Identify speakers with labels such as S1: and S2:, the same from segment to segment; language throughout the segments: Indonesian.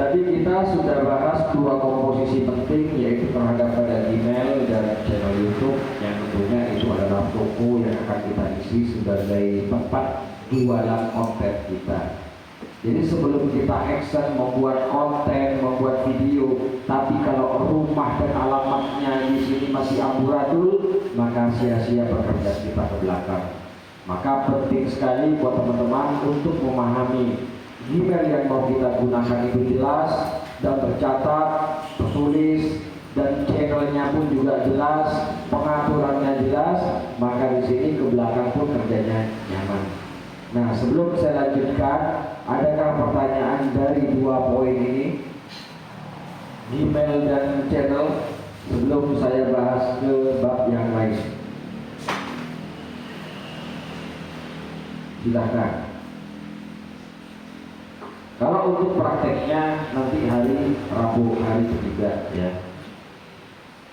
S1: Tadi kita sudah bahas dua komposisi penting, yaitu terhadap pada email dan channel YouTube, yang tentunya itu adalah toko yang akan kita isi sebagai tempat jualan konten kita. Jadi sebelum kita action membuat konten, membuat video, tapi kalau rumah dan alamatnya di sini masih amburadul, maka sia-sia bekerja kita ke belakang. Maka penting sekali buat teman-teman untuk memahami email yang mau kita gunakan itu jelas dan tercatat, tertulis, dan channelnya pun juga jelas, pengaturannya jelas, maka di sini ke belakang pun kerjanya nyaman. Nah, sebelum saya lanjutkan, adakah pertanyaan dari dua poin ini, email dan channel, sebelum saya bahas ke bab yang lain? Silahkan. Kalau untuk prakteknya nanti hari Rabu, hari ketiga ya.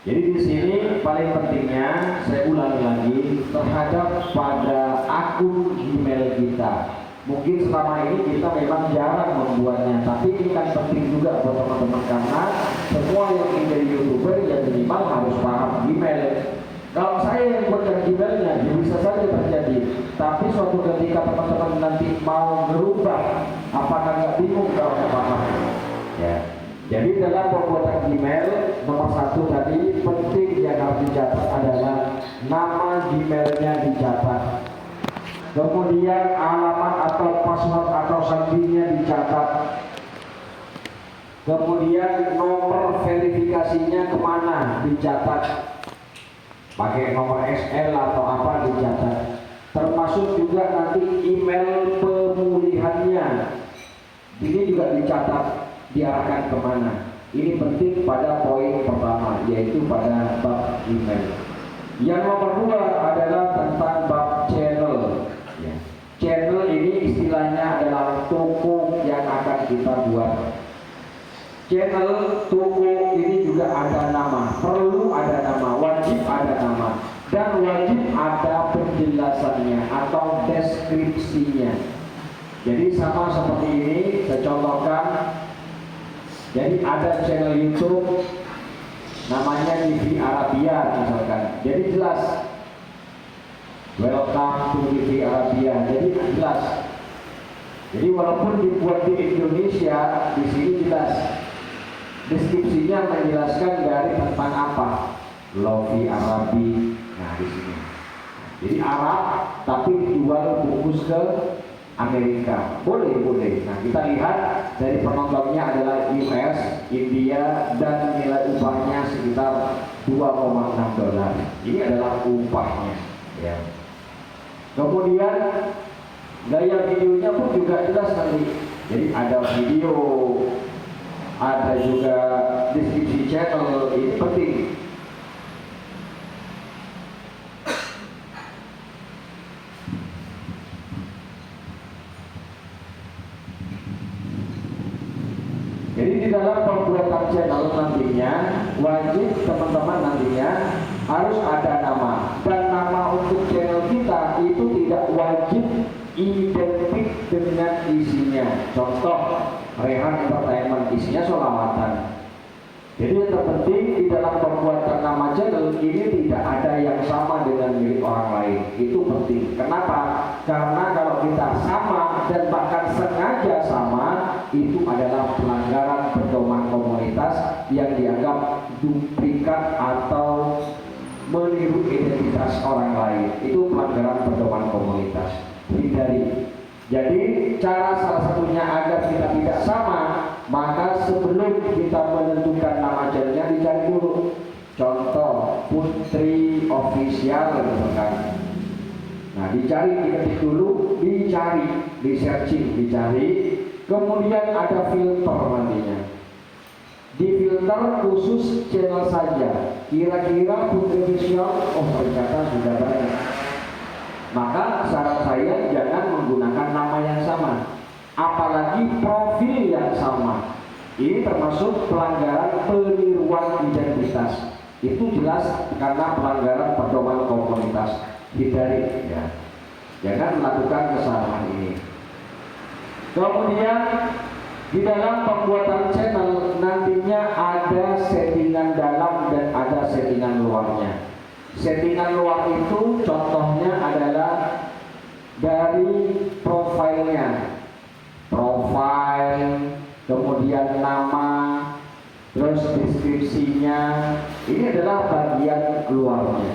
S1: Jadi di sini paling pentingnya saya ulangi lagi terhadap pada akun email kita. Mungkin selama ini kita memang jarang membuatnya, tapi ini kan penting juga buat teman-teman karena semua yang ingin jadi YouTuber ya minimal harus paham email. Kalau saya yang buatkan emailnya, ya bisa saja terjadi. Tapi suatu ketika teman-teman nanti mau merubah, apakah nggak bingung kalau nggak paham? Ya. Jadi dalam pembuatan email nomor satu tadi penting yang harus dicatat adalah nama emailnya dicatat. Kemudian alamat atau password atau sandinya dicatat. Kemudian nomor verifikasinya kemana dicatat. Pakai nomor SL atau apa dicatat. Termasuk juga nanti email pemulihannya. Ini juga dicatat, diarahkan kemana. Ini penting pada poin pertama, yaitu pada bab email. Yang nomor dua adalah tentang bab channel. Ya. Channel ini istilahnya adalah toko yang akan kita buat. Channel toko ini juga ada nama, perlu ada nama, wajib ada nama, dan wajib ada penjelasannya atau deskripsinya. Jadi sama seperti ini, saya contohkan. Jadi ada channel YouTube namanya TV Arabia misalkan. Jadi jelas, welcome to TV Arabia. Jadi jelas. Jadi walaupun dibuat di Indonesia, di sini jelas. Deskripsinya menjelaskan dari tentang apa, Lofi Arabi. Nah di sini. Jadi Arab, tapi dijual bungkus ke Amerika. Boleh. Nah kita lihat dari penontonnya adalah US, India, dan nilai upahnya sekitar $2,6. Ini adalah upahnya. Ya. Kemudian gaya videonya pun juga jelas nanti. Jadi ada video, ada juga deskripsi channel, ini penting. Jadi di dalam pembuatan channel nantinya wajib teman-teman nantinya harus ada nama, dan nama untuk channel kita itu tidak wajib identik dengan isinya. Contoh, Rehan Entertainment, isinya sholawatan. Jadi yang terpenting di dalam pembuatan nama channel ini tidak ada yang sama dengan milik orang lain. Itu penting. Kenapa? Karena kalau kita sama dan bahkan sengaja sama, itu adalah pelanggaran pedoman komunitas yang dianggap duplikat atau meniru identitas orang lain. Itu pelanggaran pedoman komunitas. Hindari. Jadi cara salah satunya agar kita tidak sama, maka sebelum kita menentukan nama channelnya dicari dulu. Contoh, Putri Official misalkan. Nah dicari, diketik dulu, dicari, di searching, dicari. Kemudian ada filter nantinya. Di filter khusus channel saja. Kira-kira Putri Official, oh ternyata sudah banyak. Maka saran saya jangan menggunakan nama yang sama, apalagi profil yang sama. Ini termasuk pelanggaran peniruan identitas. Itu jelas karena pelanggaran pedoman komunitas. Hindari ya. Jangan melakukan kesalahan ini. Kemudian Di dalam pembuatan channel nantinya ada settingan dalam dan ada settingan luarnya. Settingan luar itu contohnya adalah dari profilnya, profile, kemudian nama, terus deskripsinya. Ini adalah bagian luarnya.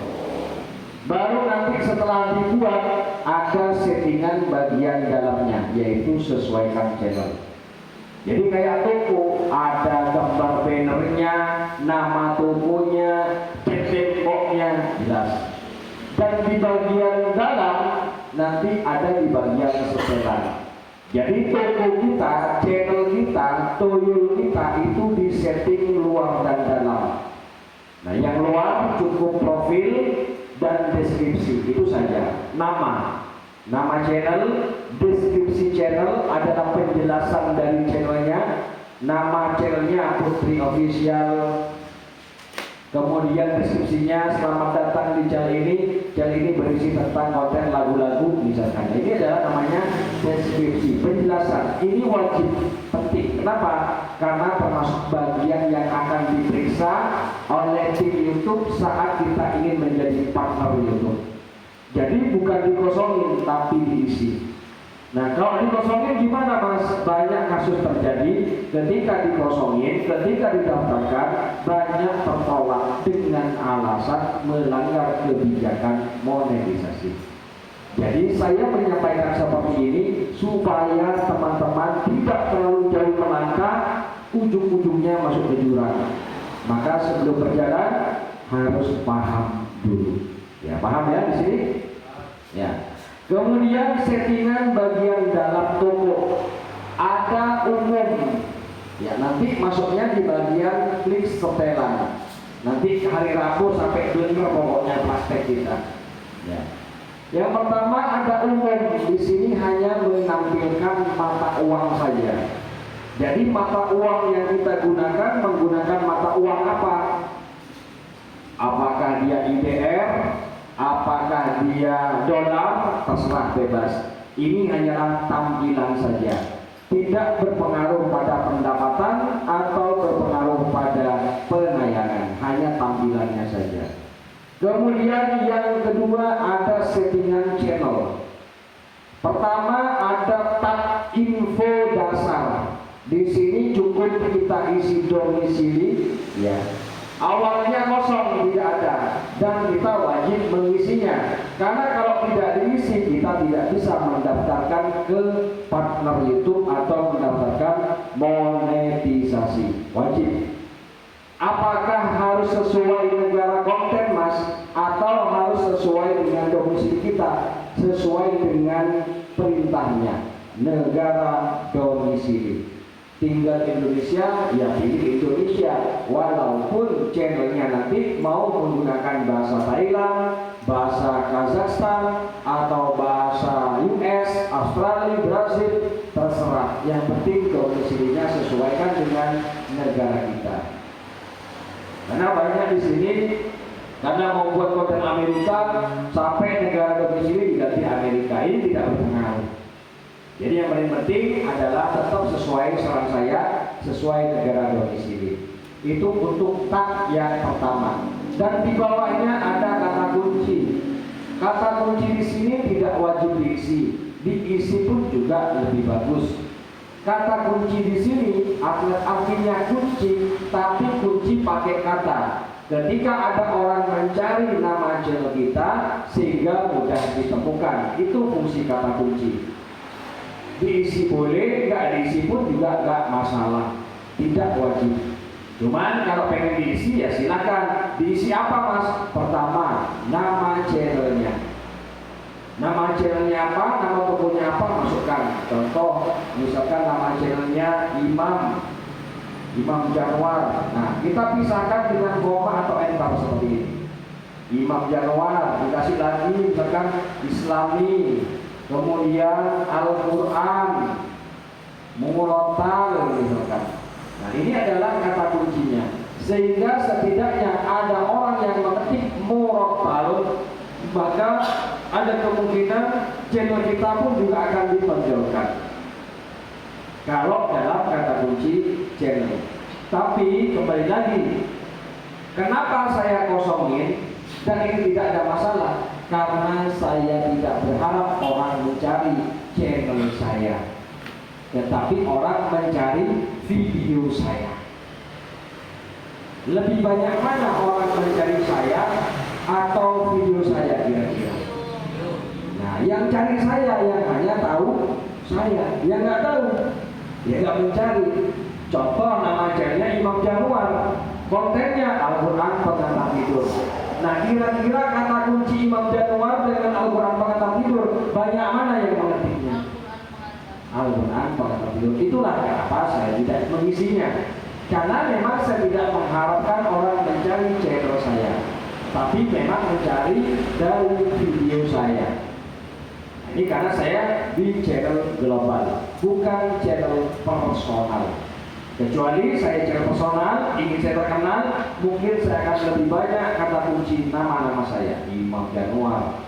S1: Baru nanti setelah dibuat ada settingan bagian dalamnya, yaitu sesuaikan channel. Jadi kayak toko, ada gambar bannernya, nama tokonya, temboknya jelas. Dan di bagian dalam nanti ada di bagian setelan. Jadi toko kita, channel kita, toyol kita itu disetting luar dan dalam. Nah, yang luar cukup profil dan deskripsi, itu saja. Nama channel, deskripsi channel adalah penjelasan dari channelnya. Nama channelnya Putri Official. Kemudian deskripsinya, selamat datang di channel ini. Channel ini berisi tentang konten lagu-lagu misalkan. Ini adalah namanya deskripsi, penjelasan. Ini wajib, penting. Kenapa? Karena termasuk bagian yang akan diperiksa oleh tim YouTube saat kita ingin menjadi partner YouTube. Jadi bukan dikosongin tapi diisi. Nah, kalau dikosongin gimana Mas? Banyak kasus terjadi ketika dikosongin, ketika didaftarkan banyak tertolak dengan alasan melanggar kebijakan monetisasi. Jadi saya menyampaikan seperti ini supaya teman-teman tidak terlalu jauh melangkah, ujung-ujungnya masuk ke jurang. Maka sebelum berjalan harus paham dulu. Ya, paham ya di sini? Ya. Kemudian settingan bagian dalam toko ada umum. Ya, nanti masuknya di bagian klik setelan. Nanti hari Rabu sampai Desember pokoknya praktek kita. Ya. Yang pertama ada umum. Di sini hanya menampilkan mata uang saja. Jadi mata uang yang kita gunakan menggunakan mata uang apa? Apakah dia IDR? Apakah dia dolar? Terserah, bebas. Ini hanyalah tampilan saja, tidak berpengaruh pada pendapatan atau berpengaruh pada penayangan, hanya tampilannya saja. Kemudian yang kedua ada settingan channel. Pertama ada tab info dasar. Di sini cukup kita isi domisili, ya. Awalnya kosong, tidak ada, dan kita wajib mengisinya. Karena kalau tidak diisi, kita tidak bisa mendaftarkan ke partner YouTube atau mendaftarkan monetisasi. Wajib. Apakah harus sesuai negara konten Mas, atau harus sesuai dengan domisili kita? Sesuai dengan perintahnya, negara domisili. Tinggal Indonesia, ya pilih Indonesia. Walaupun channelnya nanti mau menggunakan bahasa Thailand, bahasa Kazakhstan, atau bahasa US, Australia, Brazil, terserah. Yang penting domisilinya sesuaikan dengan negara kita. Karena banyak di sini karena mau buat konten Amerika sampai negara domisili diganti Amerika, ini tidak berpengaruh. Jadi yang paling penting adalah tetap sesuai saran saya, sesuai negara domisili. Itu untuk tab yang pertama. Dan di bawahnya ada kata kunci. Kata kunci di sini tidak wajib diisi. Diisi pun juga lebih bagus. Kata kunci di sini artinya kunci, tapi kunci pakai kata. Ketika ada orang mencari nama channel kita sehingga mudah ditemukan. Itu fungsi kata kunci. Diisi boleh, nggak diisi pun juga nggak masalah, tidak wajib. Cuman kalau pengen diisi ya silakan. Diisi apa Mas? Pertama, nama channelnya. Nama channelnya apa? Nama tokonya apa? Masukkan. Contoh, misalkan nama channelnya Imam Januar. Nah, kita pisahkan dengan koma atau enter seperti ini. Imam Januar, dikasih lagi misalkan Islami. Kemudian Al-Quran, Murotal misalkan. Nah, ini adalah kata kuncinya. Sehingga setidaknya ada orang yang mengetik Murotal, maka ada kemungkinan channel kita pun juga akan ditonjolkan. kalau dalam kata kunci channel. Tapi kembali lagi, kenapa saya kosongin dan ini tidak ada masalah? Karena saya tidak berharap orang mencari channel saya, tetapi orang mencari video saya. Lebih banyak mana orang mencari saya atau video saya kira-kira? Nah, yang cari saya yang hanya tahu saya, yang nggak tahu dia nggak mencari. Contoh nama channelnya Imam Januar, kontennya Al-Quran pengantar tidur. Nah, kira-kira kata kunci Imam Januar dengan Al-Quran pengantar tidur, banyak mana yang mengetiknya? Al-Quran pengantar tidur. Itulah kenapa saya tidak mengisinya, karena memang saya tidak mengharapkan orang mencari channel saya, tapi memang mencari dari video saya. Ini karena saya di channel global, bukan channel personal. Kecuali saya channel personal, ingin saya terkenal, mungkin saya akan lebih banyak kata kunci nama-nama saya. Imam Januar,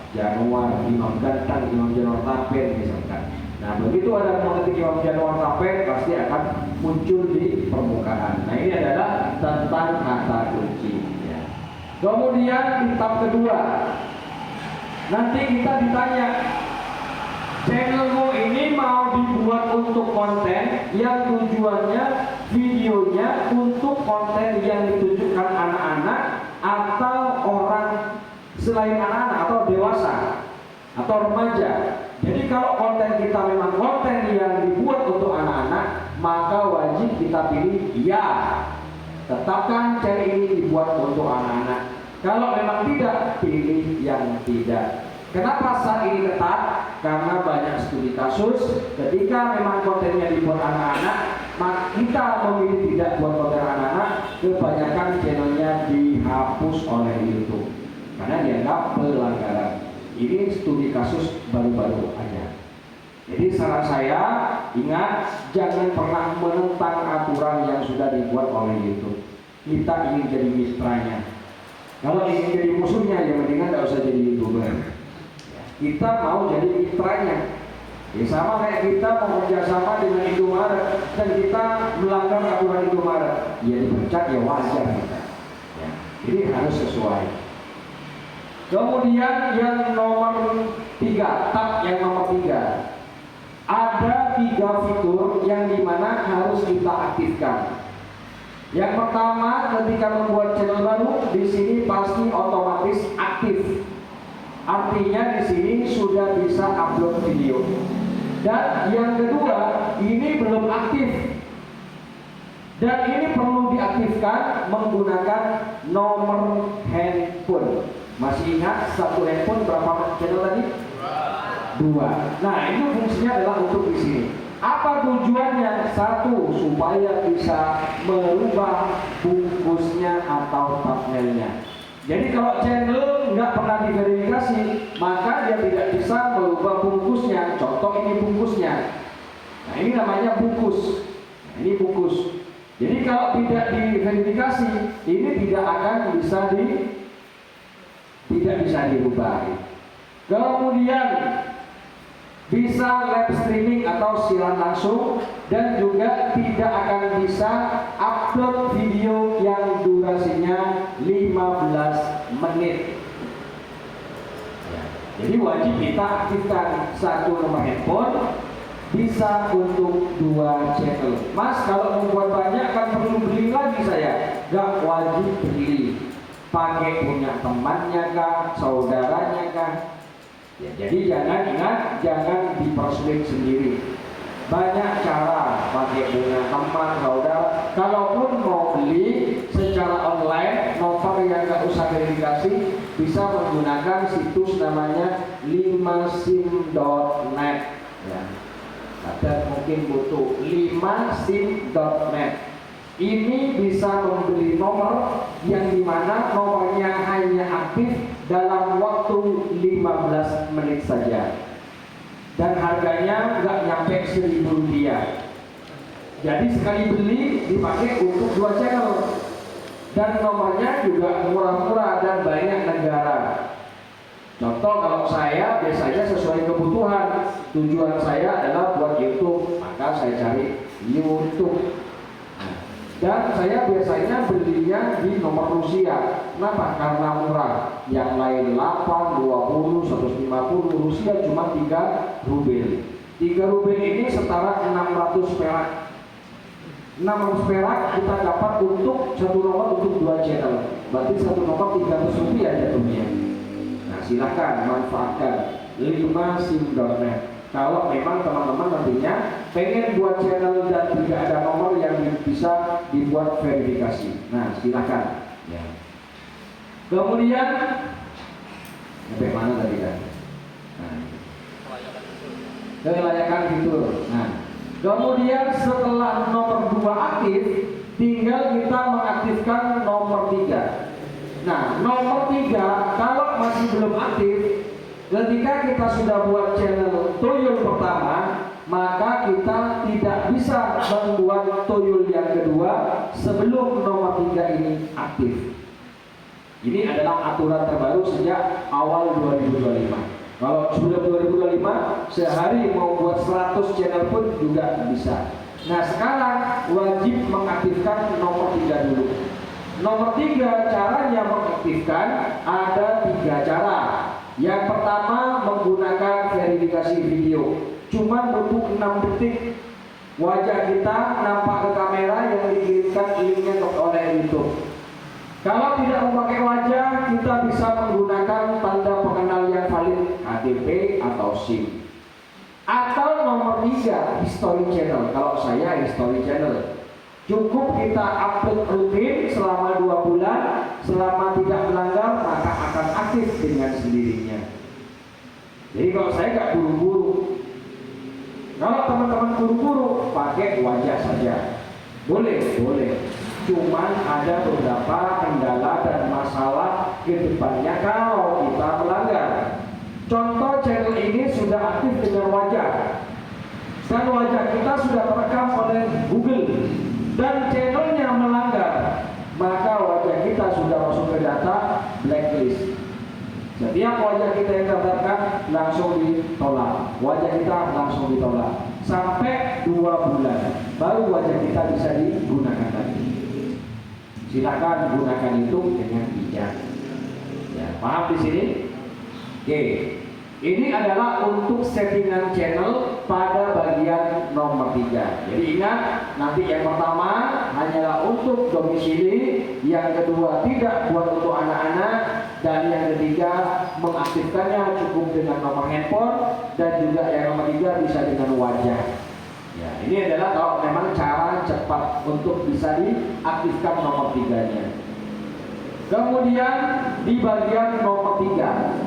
S1: Imam Gantang, Imam Januar Tapen misalkan. Nah, begitu ada mengetik Imam Januar Tapen, pasti akan muncul di permukaan. Nah, ini adalah tentang kata kunci. Ya. Kemudian di tab kedua, nanti kita ditanya, channelmu ini mau dibuat untuk konten yang tujuannya videonya untuk konten yang ditunjukkan anak-anak atau orang selain anak-anak atau dewasa atau remaja. Jadi kalau konten kita memang konten yang dibuat untuk anak-anak, maka wajib kita pilih ya, tetapkan channel ini dibuat untuk anak-anak. Kalau memang tidak, pilih yang tidak. Kenapa saat ini ketat? Karena banyak studi kasus ketika memang kontennya dibuat anak-anak, maka kita memilih tidak buat konten anak-anak, kebanyakan channelnya dihapus oleh YouTube karena dianggap pelanggaran. Ini studi kasus baru-baru aja. Jadi saran saya, ingat, jangan pernah menentang aturan yang sudah dibuat oleh YouTube. Kita ingin jadi mitranya. Kalau ingin jadi musuhnya, ya mendingan tidak usah jadi YouTuber. Kita mau jadi mitranya. Ya, sama kayak kita mau kerjasama dengan Indomaret dan kita melanggar aturan Indomaret, ya dipecat, ya wajar kita. Ya, jadi harus sesuai. Kemudian yang nomor 3, tab yang nomor 3, ada 3 fitur yang dimana harus kita aktifkan. Yang pertama, ketika membuat channel baru, di sini pasti otomatis aktif. Artinya di sini sudah bisa upload video. Dan yang kedua, ini belum aktif. Dan ini perlu diaktifkan menggunakan nomor handphone. Masih ingat satu handphone berapa channel tadi? 2. Nah, ini fungsinya adalah untuk di sini. Apa tujuannya? 1, supaya bisa merubah bungkusnya atau thumbnailnya. Jadi kalau channel nggak pernah diverifikasi, maka dia tidak bisa merubah bungkusnya. Contoh ini bungkusnya. Nah, ini namanya bungkus. Nah, ini bungkus. Jadi kalau tidak diverifikasi, ini tidak akan bisa dirubah. Kemudian bisa live streaming atau siaran langsung, dan juga tidak akan bisa upload video yang durasinya 15 menit. Jadi wajib kita aktifkan 1 nomor handphone, bisa untuk 2 channel. Mas, kalau membuat banyak kan perlu beli lagi saya. Gak wajib beli, pakai punya temannya kah, saudaranya kah. Ya, jadi jangan dipersulit sendiri. Banyak cara, pakai punya teman, saudara. Kalaupun mau beli secara online, nomor yang nggak usah verifikasi, bisa menggunakan situs namanya 5sim.net. Ya. Ada mungkin butuh 5sim.net. Ini bisa membeli nomor yang dimana nomornya hanya aktif dalam waktu 15 menit saja, dan harganya nggak nyampe 1.000 rupiah. Jadi sekali beli dipakai untuk 2 channel, dan nomornya juga murah-murah dan banyak negara. Contoh kalau saya biasanya sesuai kebutuhan, tujuan saya adalah buat YouTube, maka saya cari YouTube. Nah, dan saya biasanya belinya di nomor Rusia. Kenapa? Karena murah. Yang lain 8, 20, 150, Rusia cuma 3 rubel. 3 rubel ini setara 600 perak. 600 perak kita dapat untuk satu nomor untuk 2 channel. Berarti satu nomor 300 rupiah jatuhnya. Nah, silahkan manfaatkan 5sim.net. Kalau memang teman-teman nantinya pengen buat channel dan tidak ada nomor yang bisa dibuat verifikasi. Nah, silahkan. Ya. Kemudian, sampai mana tadi kan? Nah, kelayakan fitur. Nah, kemudian setelah nomor 2 aktif, tinggal kita mengaktifkan nomor 3. Nah, nomor 3 kalau masih belum aktif, ketika kita sudah buat channel tuyul pertama, maka kita tidak bisa membuat tuyul yang kedua sebelum nomor 3 ini aktif. Ini adalah aturan terbaru sejak awal 2025. Kalau sebelum 2025, sehari mau buat 100 channel pun juga bisa. Nah, sekarang wajib mengaktifkan nomor 3 dulu. Nomor 3 caranya mengaktifkan ada 3 cara. Yang pertama menggunakan verifikasi video. Cuma butuh 6 detik wajah kita nampak ke kamera yang dikirimkan linknya oleh YouTube. Kalau tidak memakai wajah, kita bisa menggunakan tanda pengenal yang valid KTP atau SIM. Atau nomor 3, history channel. Kalau saya history channel, cukup kita upload rutin selama 2 bulan. Selama tidak melanggar, maka akan aktif dengan sendirinya. Jadi kalau saya nggak buru-buru. Kalau teman-teman buru-buru, pakai wajah saja. Boleh. Cuman ada beberapa kendala dan masalah ke depannya kalau kita melanggar. Contoh, channel ini sudah aktif dengan wajah, dan wajah kita sudah terekam oleh Google, dan channelnya melanggar, maka wajah kita sudah masuk ke data blacklist. Setiap wajah kita yang terdaftar langsung ditolak, wajah kita langsung ditolak sampai 2 bulan, baru wajah kita bisa digunakan lagi. Silakan gunakan itu dengan bijak. Ya, paham di sini? Oke. Ini adalah untuk settingan channel pada bagian nomor 3. Jadi ingat, nanti yang pertama hanyalah untuk domisili, yang kedua tidak buat untuk anak-anak, dan yang ketiga mengaktifkannya cukup dengan nomor handphone, dan juga yang nomor 3 bisa dengan wajah. Ya, ini adalah kalau memang cara cepat untuk bisa diaktifkan nomor 3-nya. Kemudian di bagian nomor 3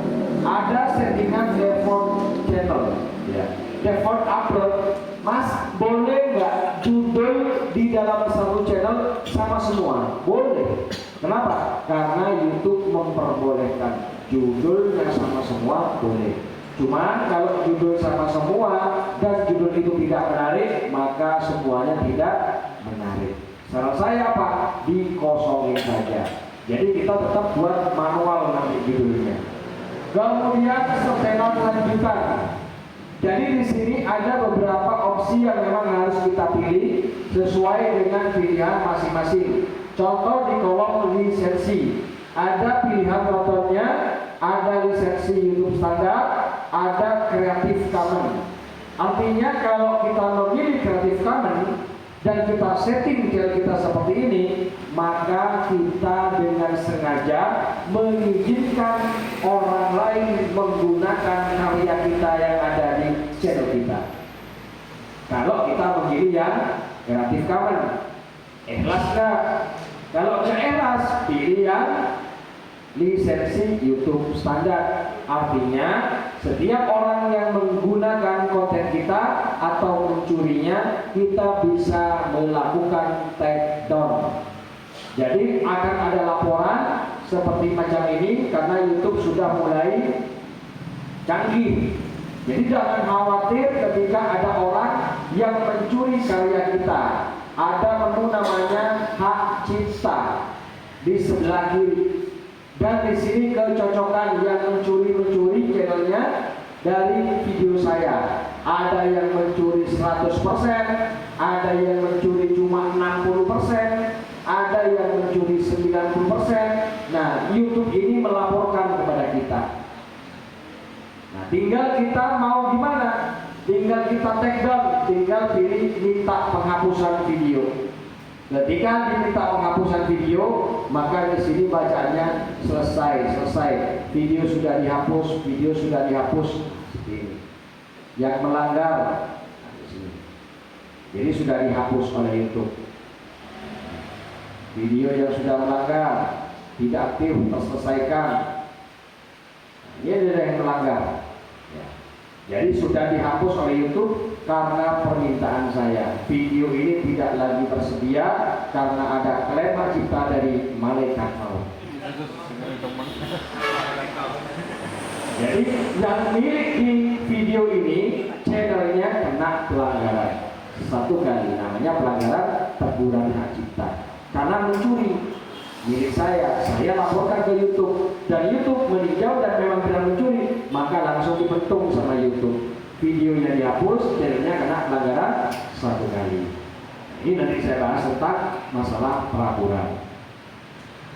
S1: ada settingan default channel. Ya. Default upload, Mas boleh nggak judul di dalam satu channel sama semua? Boleh. Kenapa? Karena YouTube memperbolehkan judulnya sama semua, boleh. Cuma kalau judul sama semua dan judul itu tidak menarik, maka semuanya tidak menarik. Saran saya apa? Dikosongin saja. Jadi kita tetap buat manual nanti judulnya. Kemudian setelan lanjutan. Jadi di sini ada beberapa opsi yang memang harus kita pilih sesuai dengan pilihan masing-masing. Contoh di kolom lisensi, ada pilihan nontonnya, ada lisensi YouTube standar, ada Creative Commons. Artinya kalau kita memilih Creative Commons dan kita setting channel kita seperti ini, maka kita dengan sengaja mengizinkan orang lain menggunakan karya kita yang ada di channel kita. Kalau kita memilih yang Creative Commons, ikhlas nggak? Kalau nggak ikhlas, pilih yang lisensi YouTube standar. Artinya setiap orang yang menggunakan konten kita atau mencurinya, kita bisa melakukan take down. Jadi akan ada laporan seperti macam ini karena YouTube sudah mulai canggih. Jadi jangan khawatir ketika ada orang yang mencuri karya kita. Ada menu namanya hak cipta di sebelah kiri. Dan di sini kecocokan yang mencuri channelnya dari video saya. Ada yang mencuri 100%, ada yang mencuri cuma 60%, ada yang mencuri 90%. Nah, YouTube ini melaporkan kepada kita. Nah, tinggal kita mau gimana? Tinggal kita take down, tinggal pilih minta penghapusan video. Ketika diminta penghapusan video, maka di sini bacaannya selesai. Video sudah dihapus, video sudah dihapus. Ini. Yang melanggar, nah, di sini. Jadi sudah dihapus oleh YouTube. Video yang sudah melanggar, tidak aktif, terselesaikan. Nah, ini adalah yang melanggar. Ya. Jadi sudah dihapus oleh YouTube karena permintaan saya. Video ini tidak lagi tersedia karena ada klaim hak cipta dari malaikat maut. Jadi yang milik di video ini channelnya kena pelanggaran satu kali, namanya pelanggaran teguran hak cipta karena mencuri milik saya laporkan ke YouTube dan YouTube meninjau dan memang tidak mencuri, maka langsung dipentung sama YouTube. Videonya dihapus, channelnya kena pelanggaran satu kali. Ini nanti saya bahas tentang masalah pelaporan.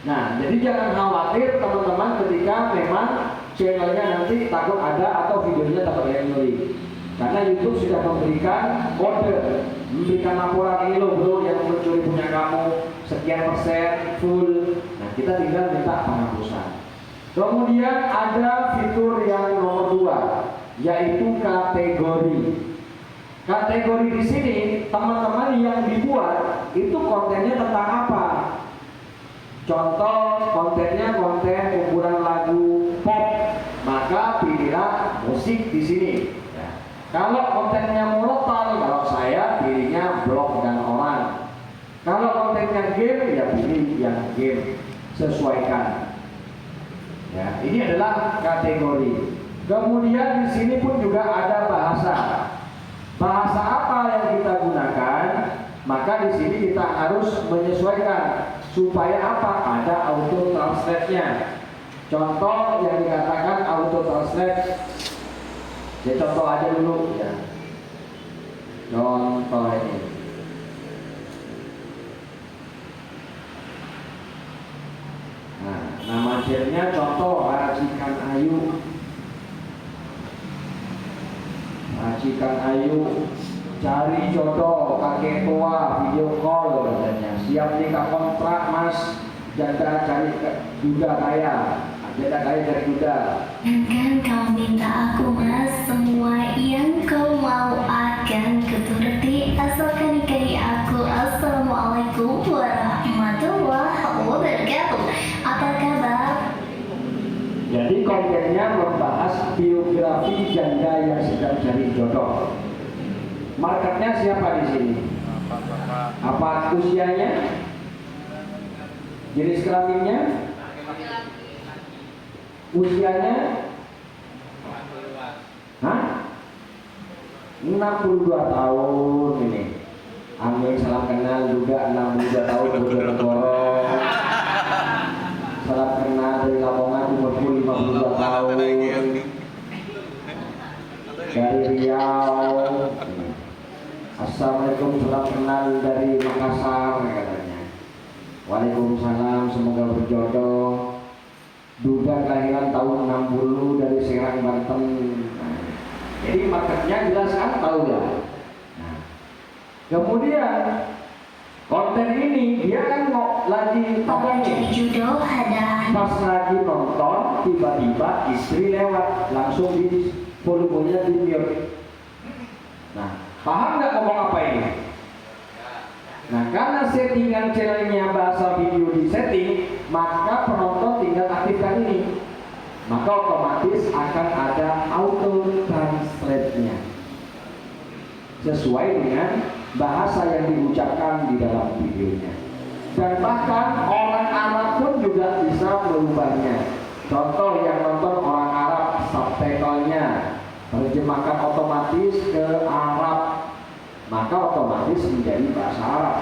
S1: Nah, jadi jangan khawatir teman-teman ketika memang channelnya nanti takut ada atau videonya takut ada yang nyuri. Karena YouTube sudah memberikan order, memberikan laporan, ini loh bro yang mencuri punya kamu sekian persen full. Nah, kita tinggal minta penghapusan. Kemudian ada fitur yang nomor 2, yaitu kategori. Kategori di sini teman-teman yang dibuat itu kontennya tentang apa? Contoh kontennya konten kumpulan lagu pop, maka pilihlah musik di sini. Ya. Kalau kontennya monoton, kalau saya pilihnya blog dan orang. Kalau kontennya game, ya pilih yang game. Sesuaikan. Ya, ini adalah kategori. Kemudian di sini pun juga ada bahasa. Bahasa apa yang kita gunakan? Maka di sini kita harus menyesuaikan. Supaya apa? Ada auto translate-nya. Contoh yang dikatakan auto translate. Ya contoh aja dulu ya. Contoh ini. Nah, nama channelnya contoh Racikan Ayu. Racikan Ayu. Cari jodoh, kakek tua, video call katanya. Siap nikah kontrak mas, janda cari duda kaya, janda kaya dari duda.
S2: Kan kau minta aku mas, semua yang kau mau akan kuturuti asalkan nikahi aku. Assalamualaikum warahmatullahi wabarakatuh. Apa kabar?
S1: Jadi kontennya membahas biografi janda yang sedang cari jodoh. Marketnya siapa di sini? Apa usianya? Jenis kelaminnya? Usianya? Hah? 62 tahun ini. Amin, salam kenal juga 62 tahun Bojonegoro. Salam kenal dari Lamongan umurku 52 tahun. Dari Riau. Assalamualaikum, salam kenal dari Makassar katanya. Waalaikumsalam, semoga berjodoh. Duda kelahiran tahun 60 dari Serang, Banten. Nah, jadi marketnya jelas kan, tahu ya. Nah, kemudian konten ini dia kan mau lagi
S2: Jadi jodoh ada.
S1: pas lagi nonton tiba-tiba istri lewat, langsung di volumenya di mute. Nah, paham nggak ngomong apa ini? Nah, karena settingan channelnya bahasa video di setting, maka penonton tinggal aktifkan ini. Maka otomatis akan ada auto translate-nya sesuai dengan bahasa yang diucapkan di dalam videonya. Dan bahkan orang Arab pun juga bisa merubahnya. Contoh yang nonton orang Arab, subtitlenya terjemahkan otomatis ke Arab, maka otomatis menjadi bahasa Arab.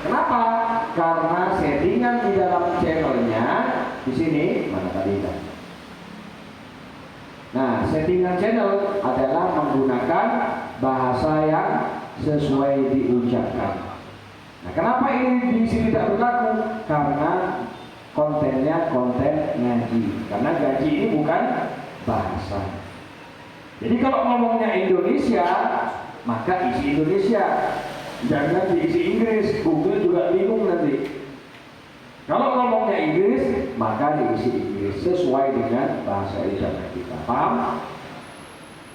S1: Kenapa? Karena settingan di dalam channelnya di sini mana tadi kan? Nah, settingan channel adalah menggunakan bahasa yang sesuai diucapkan. Nah, kenapa ini di sini tidak berlaku? Karena kontennya konten ngaji. Karena ngaji ini bukan bahasa. Jadi kalau ngomongnya Indonesia, maka isi Indonesia. Jangan diisi Inggris, Google juga bingung nanti. Kalau ngomongnya Inggris, maka diisi Inggris sesuai dengan bahasa ucapan kita. Paham?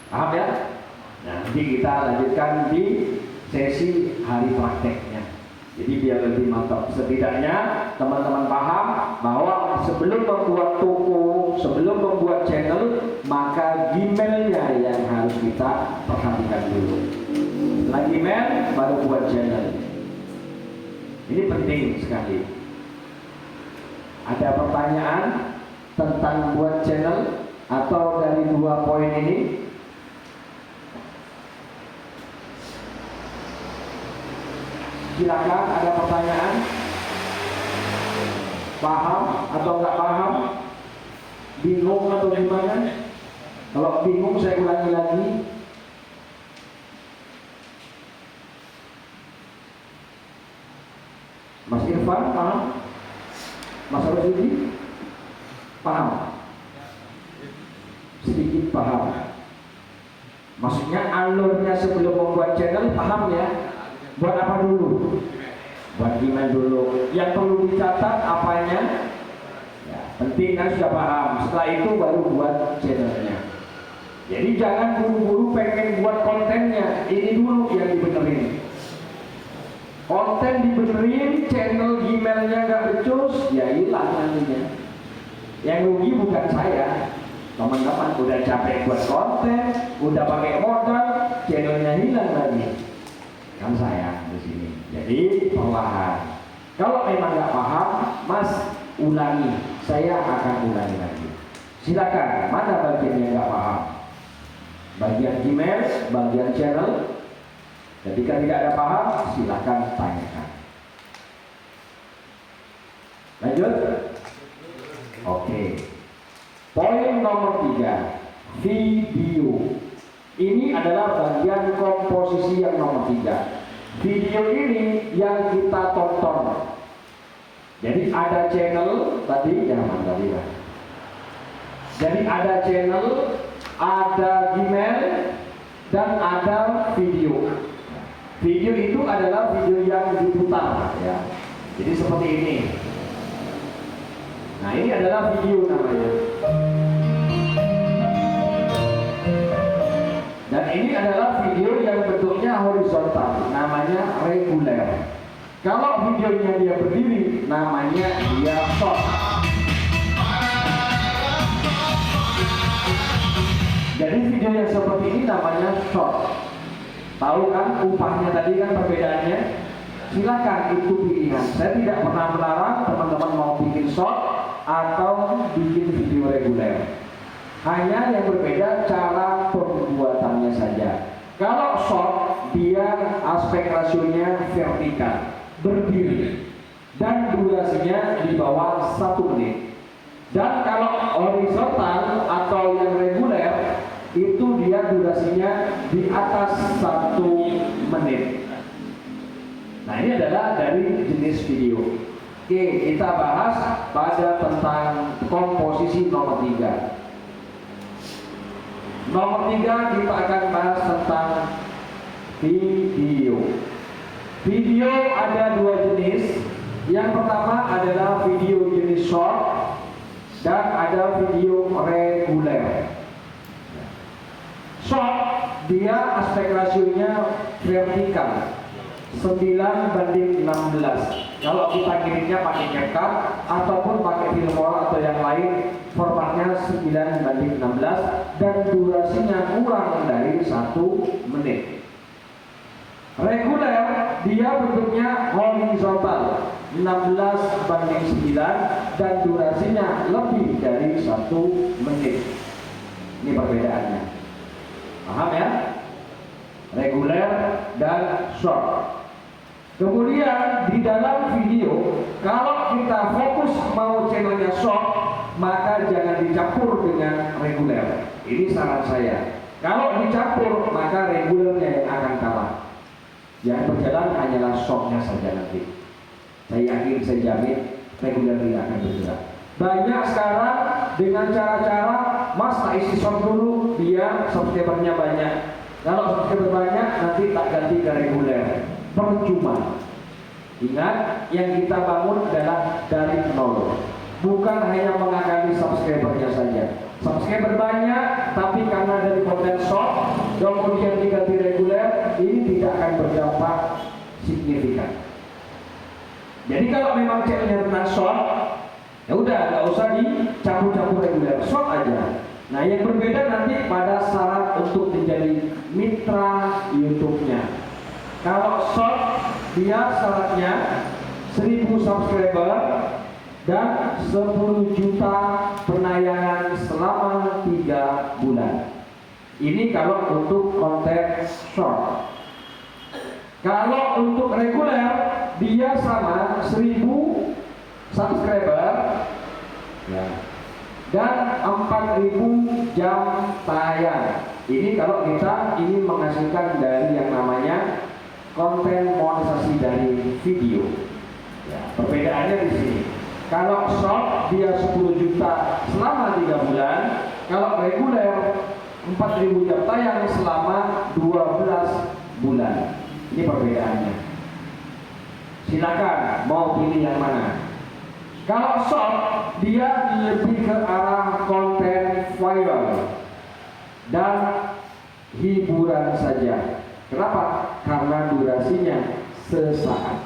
S1: Paham ya? Nah, nanti kita lanjutkan di sesi hari prakteknya. Jadi biar lebih mantap. Setidaknya teman-teman paham bahwa sebelum membuat toko, sebelum membuat channel, maka Gmailnya yang harus kita perhatikan dulu. Setelah Gmail, baru buat channel. Ini penting sekali. Ada pertanyaan tentang buat channel atau dari 2 poin ini? Silakan, ada pertanyaan? Paham atau nggak paham? Bingung atau gimana? Kalau bingung saya ulangi lagi. Mas Irfan paham? Mas Rosidi paham? Sedikit paham. Maksudnya alurnya sebelum membuat channel paham ya? Buat apa dulu? Buat Gmail dulu. Yang perlu dicatat apanya? Ya, penting kan sudah paham. Setelah itu baru buat channelnya. Jadi jangan buru-buru pengen buat kontennya. Ini dulu yang dibenerin. Konten dibenerin, channel Gmailnya nggak becus, ya hilang nantinya. Yang rugi bukan saya. Teman-teman udah capek buat konten, udah pakai modal, channelnya hilang lagi. Kan saya di sini. Jadi perlahan. Kalau memang nggak paham, Mas ulangi. Saya akan ulangi lagi. Silakan. Mana bagian yang nggak paham? Bagian Gmail, bagian channel. Ketika tidak ada paham, silakan tanyakan. Lanjut. Oke. Poin nomor 3, video. Ini adalah bagian komposisi yang nomor 3. Video ini yang kita tonton. Jadi ada channel tadi, jangan tadi lah. Jadi ada channel, ada Gmail, dan ada video. Video itu adalah video yang diputar, ya. Jadi seperti ini. Nah, ini adalah video namanya. Dan ini adalah video yang bentuknya horizontal, namanya reguler. Kalau videonya dia berdiri, namanya dia short. Jadi video yang seperti ini namanya short. Tahu kan upahnya tadi kan perbedaannya? Silakan itu pilihan. Saya tidak pernah melarang teman-teman mau bikin short atau bikin video reguler. Hanya yang berbeda cara pembuatannya saja. Kalau short, dia aspek rasionya vertikal, berdiri, dan durasinya di bawah 1 menit. Dan kalau horizontal atau yang reguler, itu dia durasinya di atas 1 menit. Nah, ini adalah dari jenis video. Oke, kita bahas pada tentang komposisi nomor 3. Nomor 3 kita akan bahas tentang video. Video ada 2 jenis. Yang pertama adalah video jenis short dan ada video reguler. Short dia aspek rasionya vertikal 9:16. Kalau kita kirimnya pakai CapCut ataupun pakai Filmora atau yang lain, formatnya 9:16 dan durasinya kurang dari 1 menit. Reguler dia bentuknya horizontal 16:9 dan durasinya lebih dari 1 menit. Ini perbedaannya. Paham ya? Reguler dan short. Kemudian di dalam video, kalau kita fokus mau channelnya short, maka jangan dicampur dengan reguler. Ini saran saya. Kalau dicampur maka regulernya yang akan kalah. Yang berjalan hanyalah shortnya saja nanti. Saya yakin, saya jamin reguler tidak akan bergerak. Banyak sekarang dengan cara-cara Mas tak isi short dulu biar subscribernya banyak. Kalau subscriber banyak nanti tak ganti ke reguler. Percuma. Ingat, yang kita bangun adalah dari nol. Bukan hanya mengakali subscribernya saja. Subscriber banyak, tapi karena dari konten short, kemudian diganti reguler, ini tidak akan berdampak signifikan. Jadi kalau memang channelnya tentang short, ya udah nggak usah dicampur-campur reguler, short aja. Nah yang berbeda nanti pada syarat untuk menjadi mitra YouTube-nya. Kalau short dia syaratnya 1000 subscriber dan 10 juta penayangan selama 3 bulan. Ini kalau untuk konten short. Kalau untuk reguler dia sama 1000 subscriber ya, dan 4000 jam tayang. Ini kalau kita ingin menghasilkan dari yang namanya konten monetisasi dari video. Ya, perbedaannya di sini. Kalau short dia 10 juta selama 3 bulan, kalau reguler 4000 jam tayang selama 12 bulan. Ini perbedaannya. Silakan mau pilih yang mana. Kalau short dia lebih ke arah konten viral dan hiburan saja. Kenapa? Karena durasinya sesaat.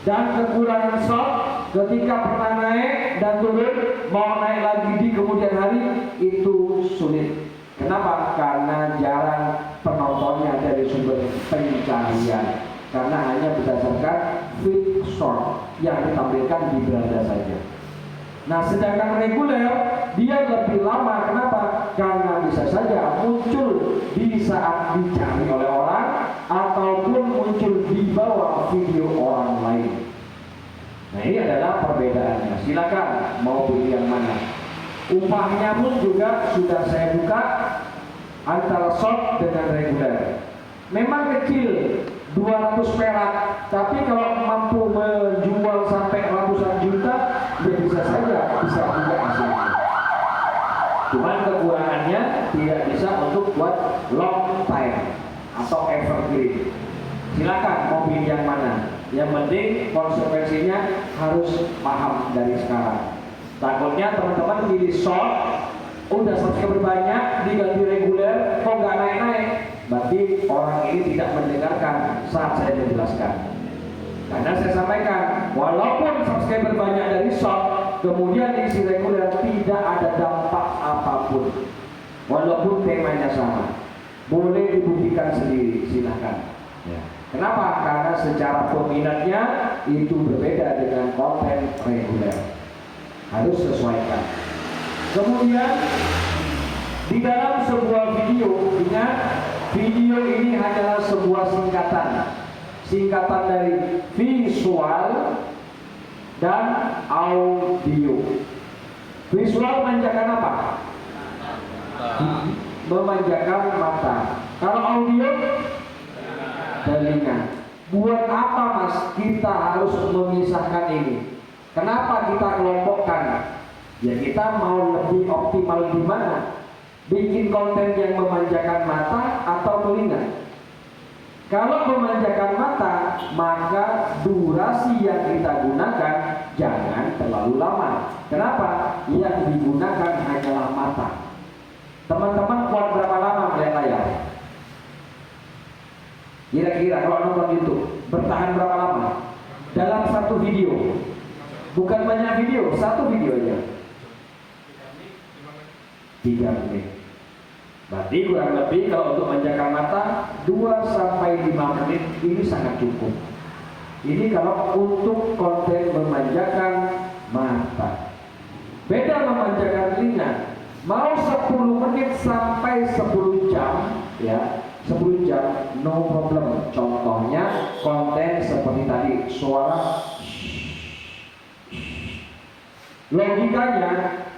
S1: Dan kekurangan short ketika pernah naik dan turun, mau naik lagi di kemudian hari itu sulit. Kenapa? Karena jarang penontonnya dari sumber pencarian. Karena hanya berdasarkan feed short yang ditampilkan di beranda saja. Nah sedangkan reguler dia lebih lama. Kenapa? Karena bisa saja muncul di saat dicari oleh orang ataupun muncul di bawah video orang lain. Nah ini adalah perbedaannya. Silakan mau pilih yang mana. Upahnya pun juga sudah saya buka antara short dengan reguler. Memang kecil 200 perak, tapi kalau mampu menjual sampai ratusan juta, ya bisa saja bisa juga hasilnya. Cuman kekurangannya tidak bisa untuk buat long time atau evergreen. Silakan mau pilih yang mana. Yang penting konsekuensinya harus paham dari sekarang. Takutnya teman-teman pilih short, udah subscriber banyak, diganti reguler, kok nggak naik-naik. Berarti orang ini tidak mendengarkan saat saya menjelaskan. Karena saya sampaikan, walaupun subscriber banyak dari short, kemudian diisi reguler tidak ada dampak apapun. Walaupun temanya sama, boleh dibuktikan sendiri, silahkan. Ya. Kenapa? Karena secara peminatnya itu berbeda dengan konten reguler. Harus sesuaikan. Kemudian di dalam sebuah video, ingat video ini adalah sebuah singkatan dari visual dan audio. Visual memanjakan apa? Memanjakan mata. Kalau audio, telinga. Buat apa mas kita harus memisahkan ini? Kenapa kita kelompokkan? Ya kita mau lebih optimal di mana? Bikin konten yang memanjakan mata atau telinga? Kalau memanjakan mata, maka durasi yang kita gunakan jangan terlalu lama. Kenapa? Yang digunakan hanyalah mata. Teman-teman kuat berapa lama melihat layar? Kira-kira kalau nonton YouTube bertahan berapa lama? Dalam satu video. Bukan banyak video, satu video aja 3 menit. Berarti kurang lebih kalau untuk memanjakan mata 2-5 menit ini sangat cukup. Ini kalau untuk konten memanjakan mata. Beda memanjakan telinga. Mau 10 menit sampai 10 jam ya, 10 jam no problem. Contohnya konten seperti tadi, suara. Logikanya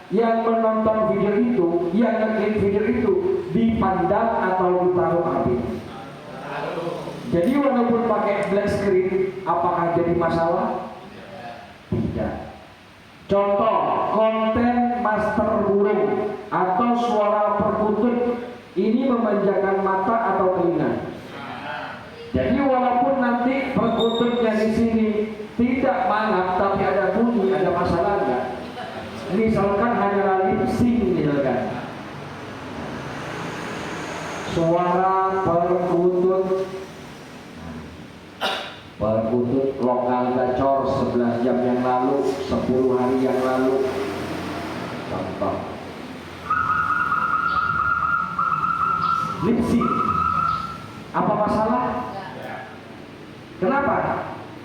S1: yang menonton video itu, yang ngeklik video itu dipandang atau ditaruh HP. Jadi walaupun pakai black screen, apakah jadi masalah? Tidak. Contoh, konten master burung atau suara perkutut ini memanjakan mata atau telinga. Jadi walaupun nanti perkututnya di sini tidak mangap tapi ada bunyi, ada masalah enggak? Misalkan hanya lip sync misalkan. Suara perkutut lokal gacor 11 jam yang lalu, 10 hari yang lalu. Contoh. Lip sync. Apa masalah? Kenapa?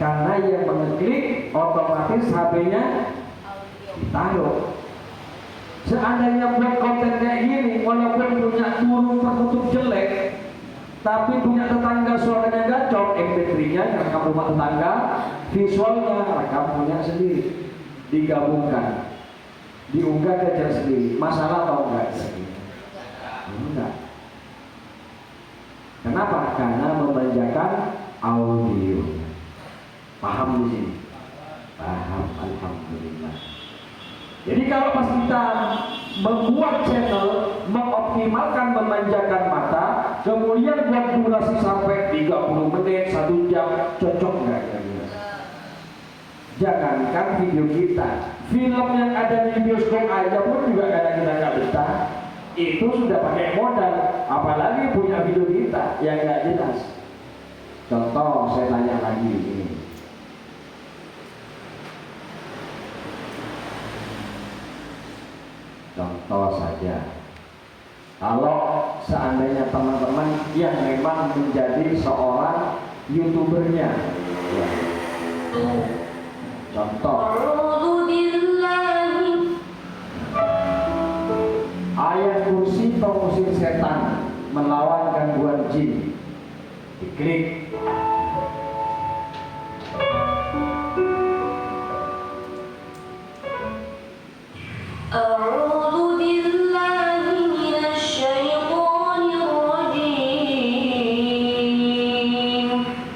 S1: Karena yang mengeklik otomatis HP-nya ditaruh. Seandainya buat konten kayak gini, walaupun punya burung perkutut jelek, tapi punya tetangga suaranya gacor, MP3-nya rekam rumah tetangga, visualnya rekam punya sendiri, digabungkan, diunggah ke channel sendiri. Masalah atau enggak? Enggak. Kenapa? Karena memanjakan audio. Paham di sini? Paham, alhamdulillah. Jadi kalau pas kita membuat channel, mengoptimalkan memanjakan mata, kemudian buat durasi sampai 30 menit, 1 jam, cocok nggak kira-kira? Jangankan video kita, film yang ada di bioskop aja pun juga kadang-kadang nggak betah. Itu sudah pakai modal, apalagi punya video kita yang nggak jelas. Contoh, saya tanya lagi ini. Contoh saja, kalau seandainya teman-teman yang memang menjadi seorang YouTubernya, ya. Contoh, ayat kursi pengusir setan, melawan gangguan jin, diklik.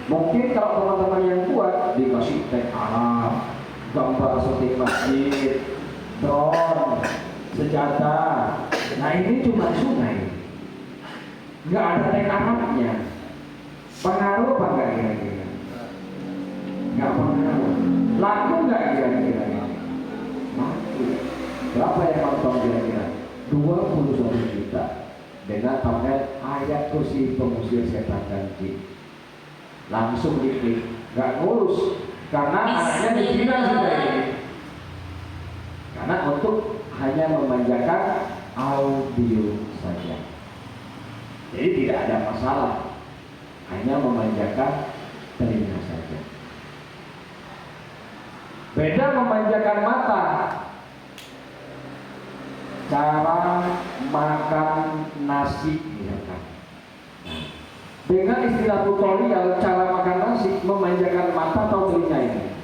S1: Mungkin kalau teman-teman yang kuat dikasih teks Arab, gambar syuting masjid, drone, sejadah. Nah ini cuma sungai, nggak ada teks Arabnya. Pengaruh apa nggak kira-kira? Nggak pengaruh. Laku nggak kira-kira? Laku. Berapa yang nonton kira-kira? 21 juta dengan thumbnail ayat kursi pengusir setan dan jin. Langsung diklik, nggak ngurus karena anaknya dibilang sudah ini. Karena untuk hanya memanjakan audio saja. Jadi tidak ada masalah, hanya memanjakan telinga saja. Beda memanjakan mata. Cara makan nasi misalkan. Dengan istilah tutorial cara makan nasi, memanjakan mata atau telinga ini?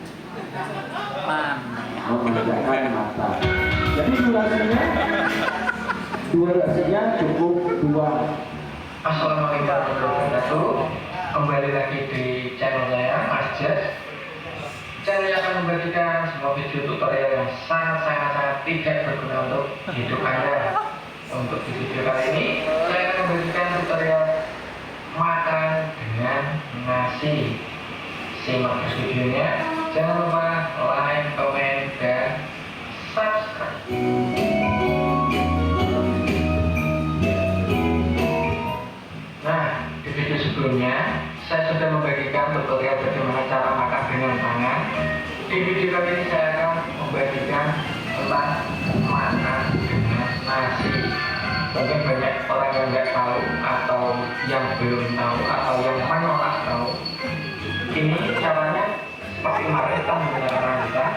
S1: Memanjakan mata. Jadi durasinya cukup 2.
S3: Assalamualaikum warahmatullahi wabarakatuh. Kembali lagi di channel saya, Mas Jas. Channel yang akan membagikan semua video tutorial yang sangat tidak berguna untuk hidup Anda. Untuk di video kali ini, saya akan membagikan tutorial makan dengan nasi. Simak terus videonya. Jangan lupa like, komen, dan subscribe. Nah, di video sebelumnya saya sudah membagikan tutorial bagaimana cara makan dengan tangan. Di video kali ini saya akan membagikan tentang makan dengan nasi. Mungkin banyak orang yang nggak tahu atau yang belum tahu atau yang menolak tahu. Ini caranya seperti kemarin kita menggunakan rantai.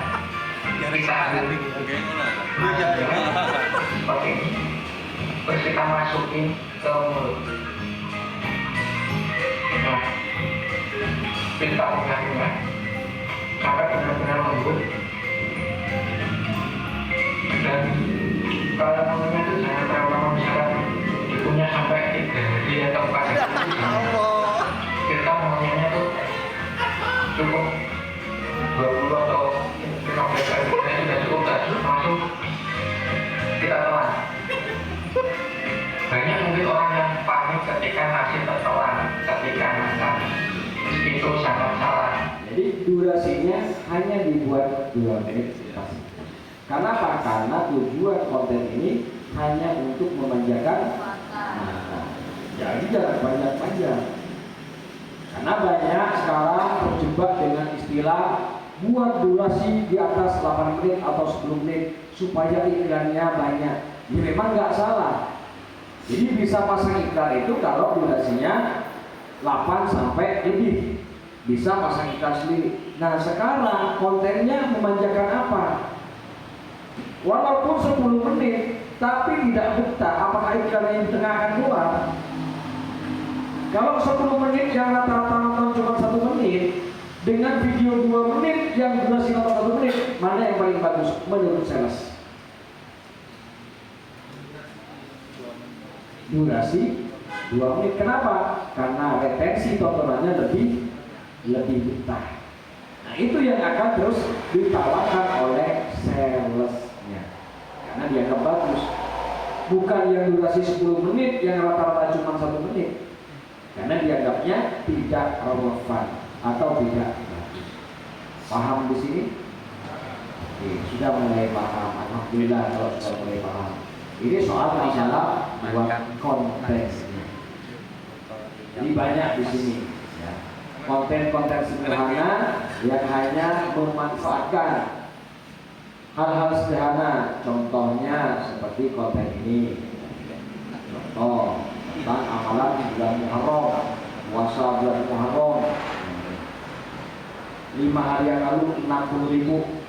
S3: Kita ambil seperti ini. Terus kita masukin ke mulut. Nah, kita tengah-tengah sampai benar-benar lembut dan kalau ngomongnya itu jangan terlalu lama, misalkan hidupnya sampai 3 hari atau 4 hari. Kita ngomongnya tuh cukup 20 atau 15 hari sudah cukup, langsung kita telan. Banyak mungkin orang yang panik ketika nasi tertelan, ketika makan. Itu sangat salah.
S1: Jadi durasinya hanya dibuat 2 menit. Karena apa? Karena tujuan konten ini hanya untuk memanjakan mata. Jadi jangan banyak-banyak. Karena banyak sekarang terjebak dengan istilah buat durasi di atas 8 menit atau 10 menit supaya iklannya banyak. Ini memang nggak salah. Jadi bisa pasang iklan itu kalau durasinya 8 sampai lebih. Bisa pasang iklan sendiri. Nah sekarang kontennya memanjakan apa? Walaupun 10 menit tapi tidak betah, apakah iklan yang di tengah akan keluar? Kalau 10 menit yang rata-rata nonton cuma 1 menit dengan video 2 menit yang durasi nonton 1 menit, mana yang paling bagus menurut sales? Durasi 2 menit. Kenapa? Karena retensi tontonannya lebih betah. Nah itu yang akan terus ditawarkan oleh salesnya karena dianggap bagus. Bukan yang durasi 10 menit yang rata-rata cuma 1 menit, karena dianggapnya tidak relevan atau tidak bagus. Paham di sini? Oke, sudah mulai paham. Alhamdulillah kalau sudah mulai paham. Ini soal masalah buat kontennya. Jadi banyak di sini ya. Konten-konten sederhana yang hanya memanfaatkan hal-hal sederhana. Contohnya seperti konten ini. Contoh tentang amalan bulan Muharram, puasa bulan Muharram. 5 hari yang lalu 60.000.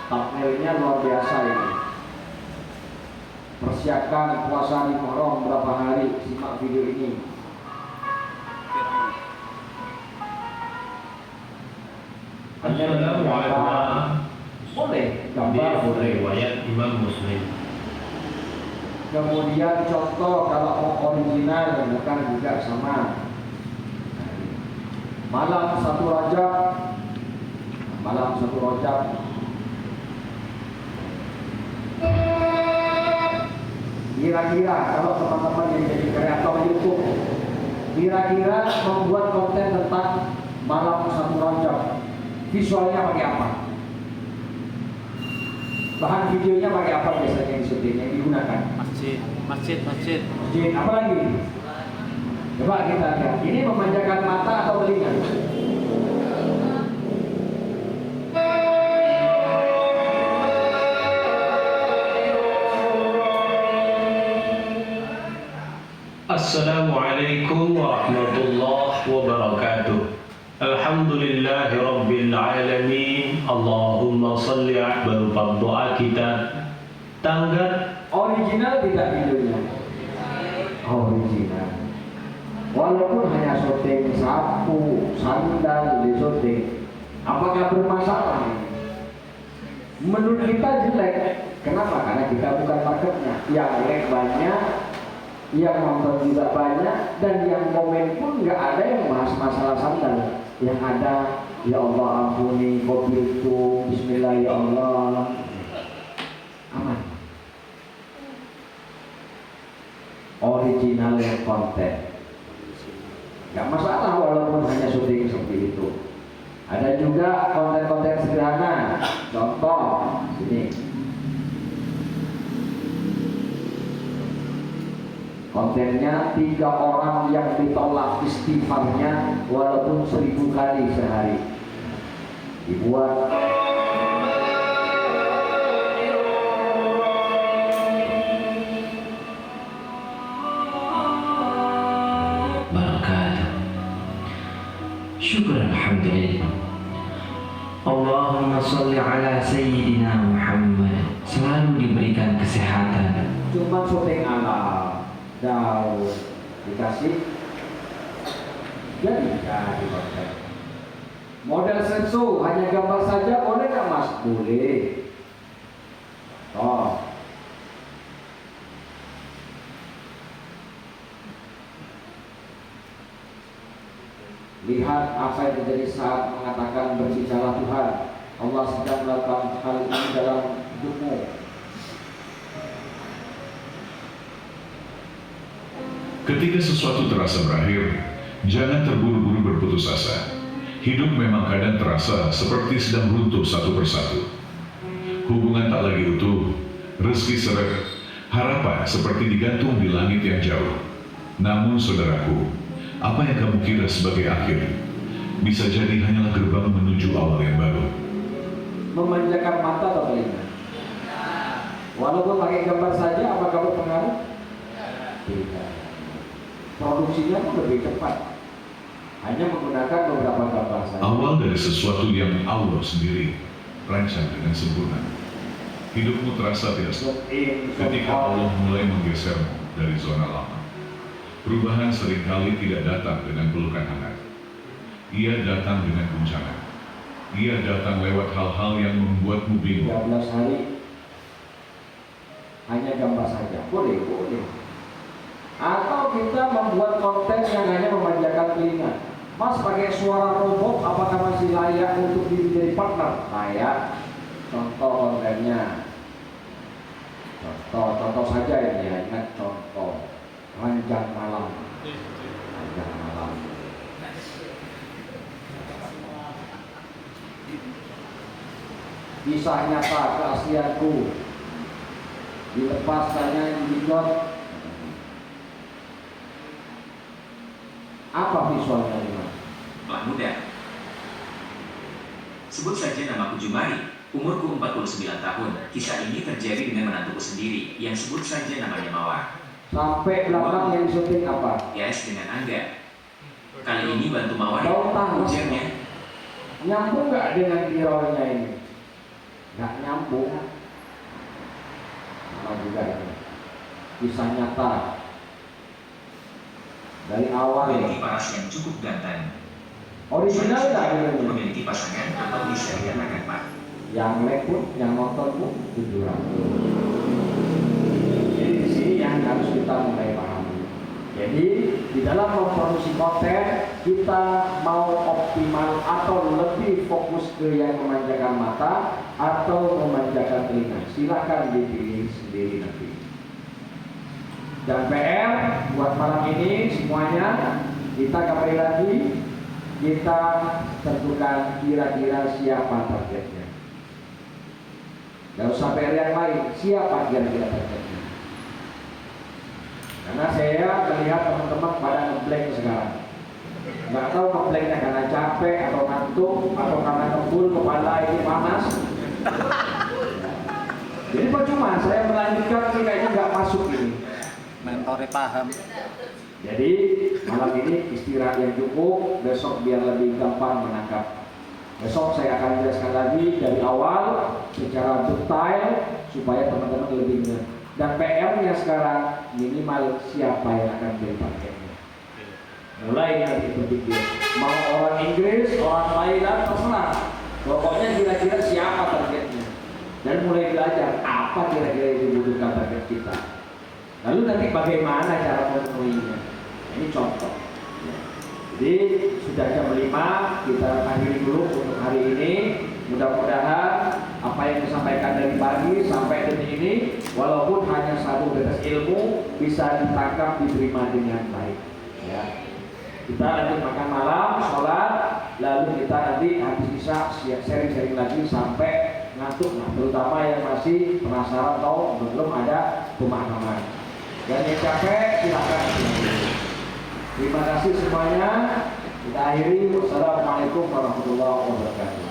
S1: Thumbnailnya luar biasa ini. Persiapkan puasa di Muharram berapa hari? Simak video ini. Boleh gambar, boleh
S4: riwayat Imam Muslim.
S1: Kemudian contoh kalau mau original gunakan juga sama. Malam 1 Rajab. Malam 1 Rajab. Kira-kira kalau teman-teman yang jadi kreator YouTube, kira-kira membuat konten tentang malam 1 Rajab, visualnya pakai apa? Bahan videonya pakai apa biasanya yang syuting, yang digunakan?
S4: Masjid.
S1: Masjid, apa lagi? Coba kita lihat, ini memanjakan mata atau telinga?
S4: Assalamualaikum warahmatullahi wabarakatuh. Alhamdulillahi rabbil alamin. Allahumma salli berupa doa kita. Tanggat
S1: Original tidak videonya? Original. Walaupun hanya syuting sapu, sandal di syuting, apakah bermasalah? Menurut kita jelek. Kenapa? Karena kita bukan marketnya. Yang like banyak, yang nonton juga banyak, dan yang komen pun nggak ada yang bahas masalah sandal. Yang ada, ya Allah ampuni mobilku, Bismillah ya Allah. Aman. Original konten, nggak masalah walaupun hanya syuting seperti itu. Ada juga konten-konten sederhana. Contoh sini. Kontennya 3 orang yang ditolak istighfarnya walaupun 1000 kali sehari. Dibuat
S5: barakatuh. Syukur alhamdulillah. Allahumma salli ala Sayyidina Muhammad. Selalu diberikan kesehatan.
S1: cuma syuting alam, daun dikasih jadi konten. Model senso hanya gambar saja boleh nggak mas? Boleh. Oh. Lihat apa yang terjadi saat mengatakan berbicara Tuhan. Allah sedang melakukan hal ini dalam hidupmu.
S6: Ketika sesuatu terasa berakhir, jangan terburu-buru berputus asa. Hidup memang kadang terasa seperti sedang runtuh satu persatu. Hubungan tak lagi utuh, rezeki seret, harapan seperti digantung di langit yang jauh. Namun saudaraku, apa yang kamu kira sebagai akhir, bisa jadi hanyalah gerbang menuju awal yang baru.
S1: Memanjakan mata atau telinga? Walaupun pakai gambar saja, apa kamu pengaruh? Tidak. Produksinya pun lebih cepat. Hanya menggunakan beberapa gambar saja.
S6: Awal dari sesuatu yang Allah sendiri rancang dengan sempurna. Hidupmu terasa tidak ketika Allah mulai menggesermu dari zona lama. Perubahan seringkali tidak datang dengan pelukan hangat. Ia datang dengan guncangan. Ia datang lewat hal-hal yang membuatmu bingung.
S1: 13 hari hanya gambar saja. Boleh. Atau kita membuat konten yang hanya memanjakan telinga. Mas pakai suara robot, apakah masih layak untuk jadi partner? Layak. Contoh kontennya. Contoh saja ini ya, ingat contoh. Ranjang malam. Kisah nyata keaslianku. Dilepas tanya dibikin. Apa visualnya ini?
S7: Telah muda. Sebut saja namaku Jumari, umurku 49 tahun. Kisah ini terjadi dengan menantuku sendiri, yang sebut saja namanya Mawar.
S1: Sampai belakang yang syuting apa?
S7: Yes, dengan Angga. Kali ini bantu Mawar, ujarnya.
S1: Nyambung nggak dengan kiranya ini? Nggak nyambung. Apa juga ini? Kisah nyata. Dari awal
S7: Memiliki paras yang cukup ganteng.
S1: original nggak ini?
S7: Memiliki pasangan atau bisa dikatakan Pak.
S1: Yang like pun, yang nonton pun 700. Jadi di sini yang harus kita mulai pahami. Jadi di dalam memproduksi konten kita mau optimal atau lebih fokus ke yang memanjakan mata atau memanjakan telinga. Silakan dipilih sendiri nanti. Dan PR buat malam ini semuanya kita kembali lagi, kita tentukan kira-kira siapa targetnya. Gak usah PR yang lain, siapa kira-kira targetnya. Karena saya melihat teman-teman pada ngeblank sekarang. Nggak tahu ngeblanknya karena capek atau ngantuk atau karena kebul kepala ini panas. Jadi percuma saya melanjutkan ini kayaknya nggak masuk ini.
S8: Mentore paham.
S1: Jadi malam ini istirahat yang cukup, besok biar lebih gampang menangkap. Besok saya akan jelaskan lagi dari awal secara detail supaya teman-teman lebih ingat. Dan PR-nya sekarang minimal siapa yang akan jadi paketnya. Mulai nanti berpikir mau orang Inggris, orang Thailand, terserah. Pokoknya kira-kira siapa targetnya. Dan mulai belajar apa kira-kira yang dibutuhkan target kita. Lalu nanti bagaimana cara memenuhinya. Ini contoh. Jadi sudah jam 5, kita akhiri dulu untuk hari ini. Mudah-mudahan apa yang disampaikan dari pagi sampai detik ini, walaupun hanya satu tetes ilmu, bisa ditangkap, diterima dengan baik. Ya. Kita lanjut makan malam, sholat, lalu kita nanti habis isya sharing-sharing lagi sampai ngantuk. Nah, terutama yang masih penasaran atau belum ada pemahaman. Dan yang capek silakan. Terima kasih semuanya. Kita akhiri. Wassalamualaikum warahmatullahi wabarakatuh.